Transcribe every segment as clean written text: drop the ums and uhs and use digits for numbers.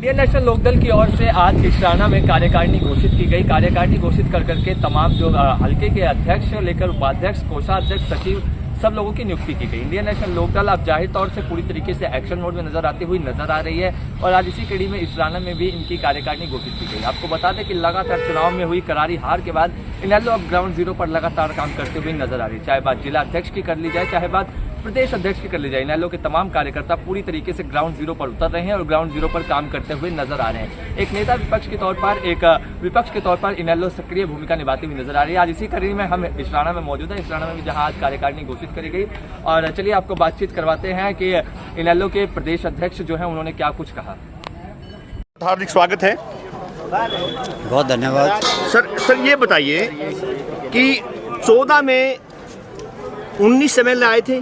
Indian national Lokdal की ओर से आज इशराना में कार्यकारिणी घोषित की गई। कार्यकारिणी घोषित कर करके तमाम जो हल्के के अध्यक्ष लेकर उपाध्यक्ष, कोषाध्यक्ष, सचिव सब लोगों की नियुक्ति की गई। इंडियन नेशनल लोकदल अब जाहिर तौर से पूरी तरीके से एक्शन मोड में नजर आती हुई नजर आ रही है और आज इसी कड़ी में इशराना में भी इनकी कार्यकारिणी घोषित की गई। आपको बता दें कि लगातार चुनाव में हुई करारी हार के बाद इनेलो अब ग्राउंड जीरो पर लगातार काम करते हुए नजर आ रही है। चाहे बात जिला अध्यक्ष की कर ली जाए, चाहे बात प्रदेश अध्यक्ष की कर ली जाए, इनेलो के तमाम कार्यकर्ता पूरी तरीके से ग्राउंड जीरो पर उतर रहे हैं और ग्राउंड जीरो पर काम करते हुए नजर आ रहे हैं। एक नेता विपक्ष के तौर पर इनेलो सक्रिय भूमिका निभाती हुई नजर आ रही है। आज इसी कड़ी में हम इशराना में मौजूद हैं, इशराना में भी जहां आज कार्यकारिणी घोषित करी गई। और चलिए आपको बातचीत करवाते हैं कि इनेलो के प्रदेश अध्यक्ष जो है उन्होंने क्या कुछ कहा। हार्दिक स्वागत है। बहुत धन्यवाद सर ये बताइए कि 14 में 19 एमएलए आए थे,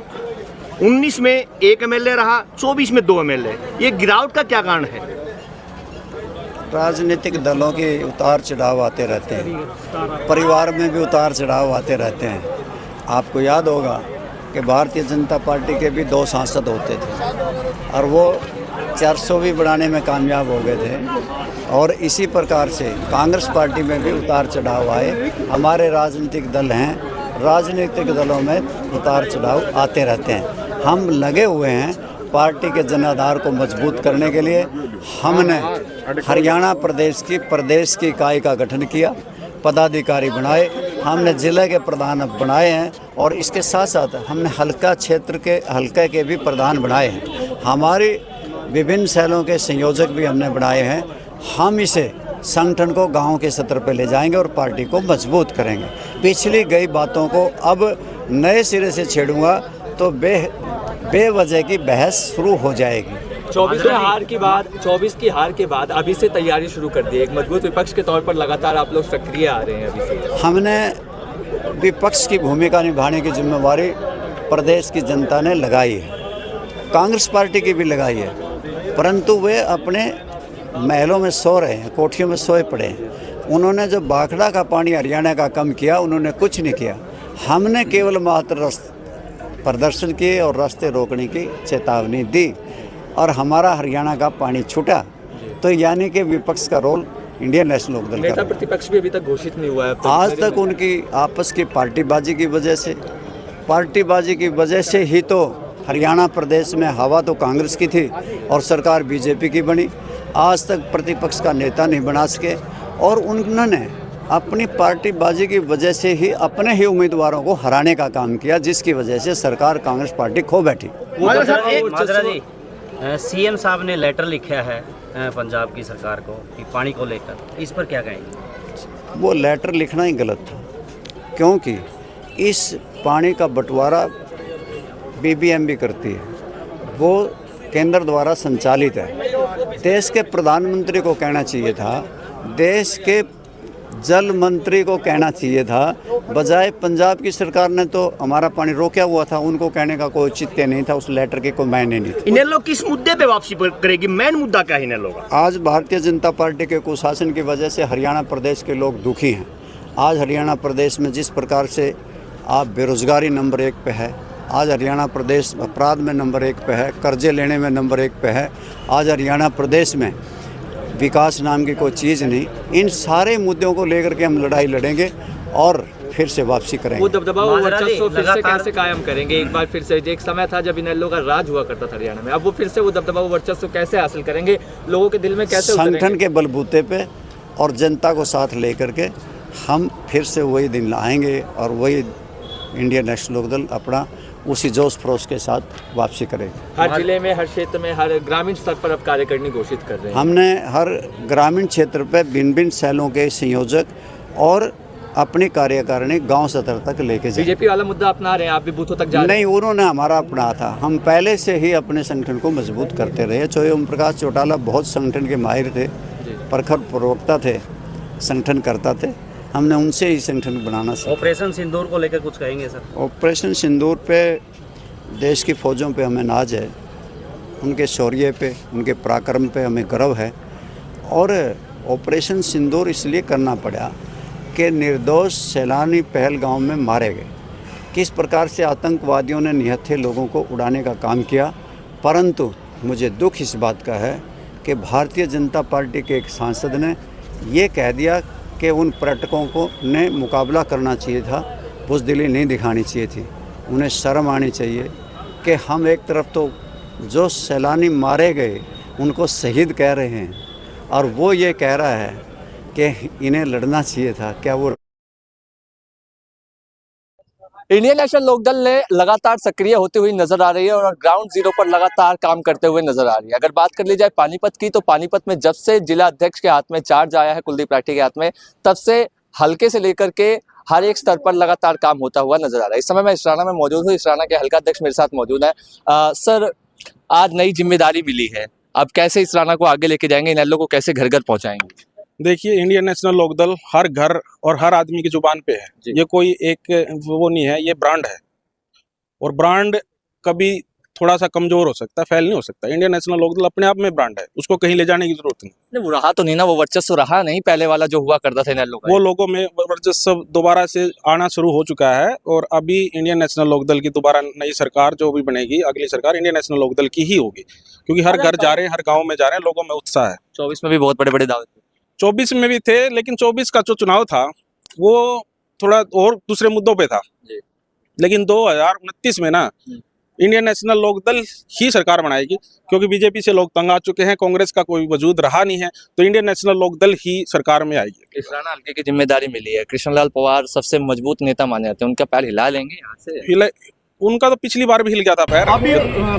19 में 1 एमएलए रहा, 24 में 2 एमएलए। ये गिरावट का क्या कारण है? राजनीतिक दलों के उतार चढ़ाव आते रहते हैं, परिवार में भी उतार चढ़ाव आते रहते हैं। आपको याद होगा कि भारतीय जनता पार्टी के भी 2 सांसद होते थे और वो 400 भी बढ़ाने में कामयाब हो गए थे। और इसी प्रकार से कांग्रेस पार्टी में भी उतार चढ़ाव आए। हमारे राजनीतिक दल हैं, राजनीतिक दलों में उतार चढ़ाव आते रहते हैं। हम लगे हुए हैं पार्टी के जनाधार को मजबूत करने के लिए। हमने हरियाणा प्रदेश की इकाई का गठन किया, पदाधिकारी बनाए, हमने जिले के प्रधान बनाए हैं और इसके साथ साथ हमने हल्के के भी प्रधान बनाए हैं। हमारी विभिन्न सेलों के संयोजक भी हमने बनाए हैं। हम इसे संगठन को गांव के स्तर पर ले जाएंगे और पार्टी को मजबूत करेंगे। पिछली गई बातों को अब नए सिरे से छेड़ूंगा तो बेवजह की बहस शुरू हो जाएगी। 24 की हार के बाद अभी से तैयारी शुरू कर दी है। एक मजबूत विपक्ष के तौर पर लगातार आप लोग सक्रिय आ रहे हैं। अभी से हमने विपक्ष की भूमिका निभाने की जिम्मेवारी प्रदेश की जनता ने लगाई है, कांग्रेस पार्टी की भी लगाई है, परंतु वे अपने महलों में सो रहे हैं, कोठियों में सोए पड़े हैं। उन्होंने जो बाखड़ा का पानी हरियाणा का कम किया, उन्होंने कुछ नहीं किया। हमने केवल मात्र प्रदर्शन किए और रास्ते रोकने की चेतावनी दी और हमारा हरियाणा का पानी छूटा। तो यानी कि विपक्ष का रोल इंडियन नेशनल लोकदल नेता प्रतिपक्ष भी अभी तक घोषित नहीं हुआ है। आज तक उनकी आपस की पार्टीबाजी की वजह से ही तो हरियाणा प्रदेश में हवा तो कांग्रेस की थी और सरकार बीजेपी की बनी। आज तक प्रतिपक्ष का नेता नहीं बना सके और उन्होंने अपनी पार्टीबाजी की वजह से ही अपने ही उम्मीदवारों को हराने का काम किया, जिसकी वजह से सरकार कांग्रेस पार्टी खो बैठी। सीएम साहब ने लेटर लिखा है पंजाब की सरकार को कि पानी को लेकर, इस पर क्या कहेंगे? वो लेटर लिखना ही गलत था, क्योंकि इस पानी का बंटवारा बीबीएमबी करती है, वो केंद्र द्वारा संचालित है। देश के प्रधानमंत्री को कहना चाहिए था, देश के जल मंत्री को कहना चाहिए था, बजाय पंजाब की सरकार ने तो हमारा पानी रोका हुआ था, उनको कहने का कोई औचित्य नहीं था, उस लेटर के कोई मायने नहीं था। इनेलो किस मुद्दे पे वापसी करेगी? मेन मुद्दा क्या है इनेलो का? आज भारतीय जनता पार्टी के कुशासन की वजह से हरियाणा प्रदेश के लोग दुखी हैं। आज हरियाणा प्रदेश में जिस प्रकार से आप बेरोजगारी नंबर 1 पे है, आज हरियाणा प्रदेश अपराध में नंबर 1 पे है, कर्जे लेने में नंबर 1 पे है, आज हरियाणा प्रदेश में विकास नाम की कोई चीज़ नहीं। इन सारे मुद्दों को लेकर के हम लड़ाई लड़ेंगे और फिर से वापसी करेंगे। वो दबदबा वर्चस्व फिर से कैसे कायम करेंगे? एक बार फिर से एक समय था जब इनेलो का राज हुआ करता था हरियाणा में, अब वो फिर से वो दबदबा वर्चस्व कैसे हासिल करेंगे? लोगों के दिल में कैसे संगठन के बलबूते पे और जनता को साथ लेकर के हम फिर से वही दिन लाएंगे और वही इंडियन नेशनल लोकदल अपना उसी जोश फरोश के साथ वापसी करेंगे। हर जिले में, हर क्षेत्र में, हर ग्रामीण स्तर पर अब कार्यकारिणी घोषित कर रहे हैं। हमने हर ग्रामीण क्षेत्र पे भिन्न सेलों के संयोजक और अपनी कार्यकारिणी गांव स्तर तक लेके जाए। बीजेपी वाला मुद्दा अपना रहे हैं, आप भी बूथों तक जा रहे हैं? नहीं, उन्होंने हमारा अपना था। हम पहले से ही अपने संगठन को मजबूत करते रहे। चाहे ओम प्रकाश चौटाला बहुत संगठन के माहिर थे, प्रखर प्रवक्ता थे, संगठन करता थे, हमने उनसे ही संगठन बनाना सीखा। ऑपरेशन सिंदूर को लेकर कुछ कहेंगे सर? ऑपरेशन सिंदूर पे देश की फ़ौजों पे हमें नाज है, उनके शौर्य पे, उनके पराक्रम पे हमें गर्व है। और ऑपरेशन सिंदूर इसलिए करना पड़ा कि निर्दोष सैलानी पहलगाम में मारे गए। किस प्रकार से आतंकवादियों ने निहत्थे लोगों को उड़ाने का काम किया, परंतु मुझे दुख इस बात का है कि भारतीय जनता पार्टी के एक सांसद ने ये कह दिया कि उन पर्यटकों को ने मुकाबला करना चाहिए था, बुज़दिली नहीं दिखानी चाहिए थी। उन्हें शर्म आनी चाहिए कि हम एक तरफ तो जो सैलानी मारे गए उनको शहीद कह रहे हैं और वो ये कह रहा है कि इन्हें लड़ना चाहिए था। क्या वो इंडियन नेशनल लोकदल ने लगातार सक्रिय होती हुई नजर आ रही है और ग्राउंड जीरो पर लगातार काम करते हुए नजर आ रही है। अगर बात कर ली जाए पानीपत की, तो पानीपत में जब से जिला अध्यक्ष के हाथ में चार्ज आया है, कुलदीप राठी के हाथ में, तब से हल्के से लेकर के हर एक स्तर पर लगातार काम होता हुआ नजर आ रहा है। इस समय मैं इसराना में मौजूद हूँ। इसराना के हल्का अध्यक्ष मेरे साथ मौजूद है। सर, आज नई जिम्मेदारी मिली है, अब कैसे इसराना को आगे लेके जाएंगे, इनेलो को कैसे घर घर पहुंचाएंगे? देखिए, इंडियन नेशनल लोकदल हर घर और हर आदमी की जुबान पे है। ये कोई एक वो नहीं है, ये ब्रांड है और ब्रांड कभी थोड़ा सा कमजोर हो सकता है, फैल नहीं हो सकता। इंडियन नेशनल लोकदल अपने आप में ब्रांड है, उसको कहीं ले जाने की जरूरत नहीं। वो रहा तो नहीं ना, वो वर्चस्व रहा नहीं पहले वाला जो हुआ करता था इनेलो का। वो लोगों में वर्चस्व दोबारा से आना शुरू हो चुका है और अभी इंडियन नेशनल लोकदल की दोबारा नई सरकार जो भी बनेगी, अगली सरकार इंडियन नेशनल लोकदल की ही होगी, क्योंकि हर घर जा रहे हैं, हर गाँव में जा रहे हैं, लोगों में उत्साह है। 24 में भी बहुत बड़े बड़े दावे थे। 24 में भी थे, लेकिन 24 का जो चुनाव था वो थोड़ा और दूसरे मुद्दों पे था। लेकिन 2029 में ना इंडियन नेशनल लोकदल ही सरकार बनाएगी, क्योंकि बीजेपी से लोग तंग आ चुके हैं, कांग्रेस का कोई वजूद रहा नहीं है, तो इंडियन नेशनल लोकदल ही सरकार में आएगी। इसराना हल्के की जिम्मेदारी मिली है, कृष्णलाल पवार सबसे मजबूत नेता माने जाते हैं, उनका पैर हिला लेंगे यहाँ से? उनका तो पिछली बार भी हिल गया था पैर। अभी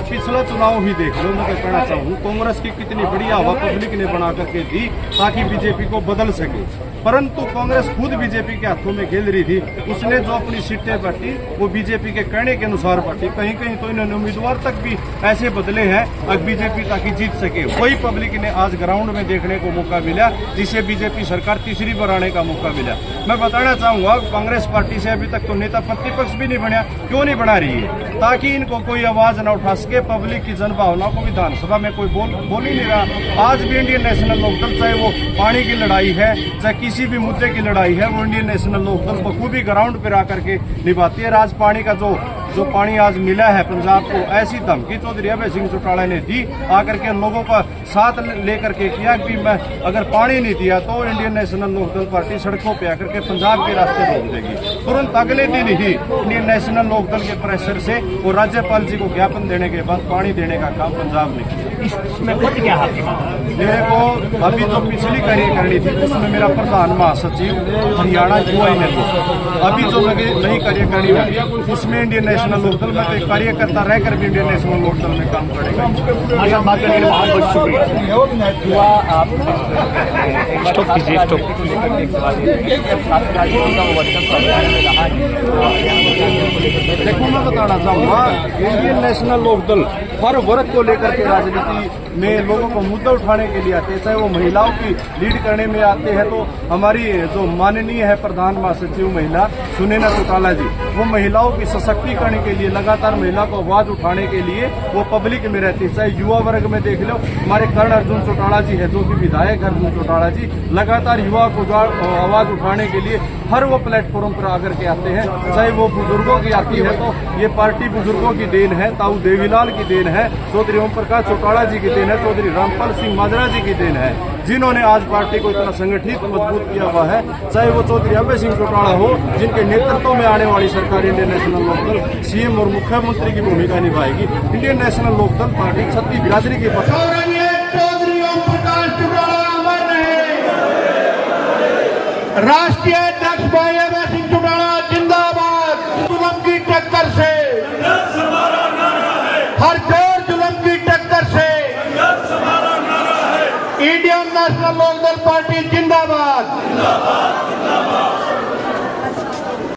पिछला चुनाव ही देख लो। मैं तो कहना चाहूँ, कांग्रेस की कितनी बढ़िया हवा पब्लिक ने बना करके दी ताकि बीजेपी को बदल सके, परंतु कांग्रेस खुद बीजेपी के हाथों में खेल रही थी। उसने जो अपनी सीटें बांटी वो बीजेपी के कहने के अनुसार बांटी। कहीं कहीं तो इन्होंने उम्मीदवार तक भी ऐसे बदले हैं अब बीजेपी ताकि जीत सके। वही पब्लिक ने आज ग्राउंड में देखने को मौका मिला, जिसे बीजेपी सरकार तीसरी बार आने का मौका मिला। मैं बताना चाहूँगा, कांग्रेस पार्टी से अभी तक तो नेता प्रतिपक्ष भी नहीं बना। क्यों नहीं बना रही है? ताकि इनको कोई आवाज न उठा सके, पब्लिक की जनभावना को विधानसभा में कोई बोल ही नहीं रहा। आज भी इंडियन नेशनल लोकदल, चाहे वो पानी की लड़ाई है, चाहे किसी भी मुद्दे की लड़ाई है, वो इंडियन नेशनल लोकदल बखूबी ग्राउंड पर आकर के निभाती है। आज पानी का जो पानी आज मिला है पंजाब को, ऐसी धमकी चौधरी अभय सिंह चौटाला ने दी, आकर के लोगों का साथ लेकर के किया कि मैं अगर पानी नहीं दिया तो इंडियन नेशनल लोकदल पार्टी सड़कों पे आकर के पंजाब के रास्ते रोक देगी। तुरंत अगले दिन ही इंडियन नेशनल लोकदल के प्रेशर से वो राज्यपाल जी को ज्ञापन देने के बाद पानी देने का काम पंजाब ने किया। मेरे को अभी जो पिछली कार्यकारिणी थी उसमें मेरा प्रधान महासचिव हरियाणा युवा इनेलो, अभी जो नई कार्यकारिणी हुई उसमें इंडियन नेशनल लोकदल में एक कार्यकर्ता रहकर भी इंडियन नेशनल लोकदल में काम करेगा। देखो, मैं बताना चाहूँगा, इंडियन नेशनल लोकदल हर वर्ग को लेकर के राजनीति में लोगों को मुद्दा उठाने के लिए आते हैं, चाहे वो महिलाओं की लीड करने में आते हैं। तो हमारी जो माननीय है प्रधान महासचिव महिला सुनैना चौटाला जी, वो महिलाओं की सशक्तिकरण के लिए लगातार महिला को आवाज उठाने के लिए वो पब्लिक में रहती है। चाहे युवा वर्ग में देख लो, हमारे कर्ण अर्जुन चौटाला जी है जो कि विधायक अर्जुन चौटाला जी लगातार युवा को आवाज उठाने के लिए हर वो प्लेटफॉर्म पर आकर के आते हैं। चाहे वो बुजुर्गों की आती है तो ये पार्टी बुजुर्गों की देन है, ताऊ देवीलाल की देन है, चौधरी ओम प्रकाश चौटाला जी की देन है, चौधरी रामपाल सिंह माजरा जी की देन है, जिन्होंने आज पार्टी को इतना संगठित मजबूत किया हुआ है। चाहे वो चौधरी अभय सिंह चौटाला हो, जिनके नेतृत्व में आने वाली सरकार इंडियन नेशनल लोकदल सीएम और मुख्यमंत्री की भूमिका निभाएगी। इंडियन नेशनल लोकदल पार्टी छत्तीस बिरादरी की राष्ट्रीय अध्यक्ष भाई अभय सिंह चौटाला जिंदाबाद। जुल्म की टक्कर से, हर जोर जुल्म की टक्कर से इंडियन नेशनल लोकदल पार्टी जिंदाबाद।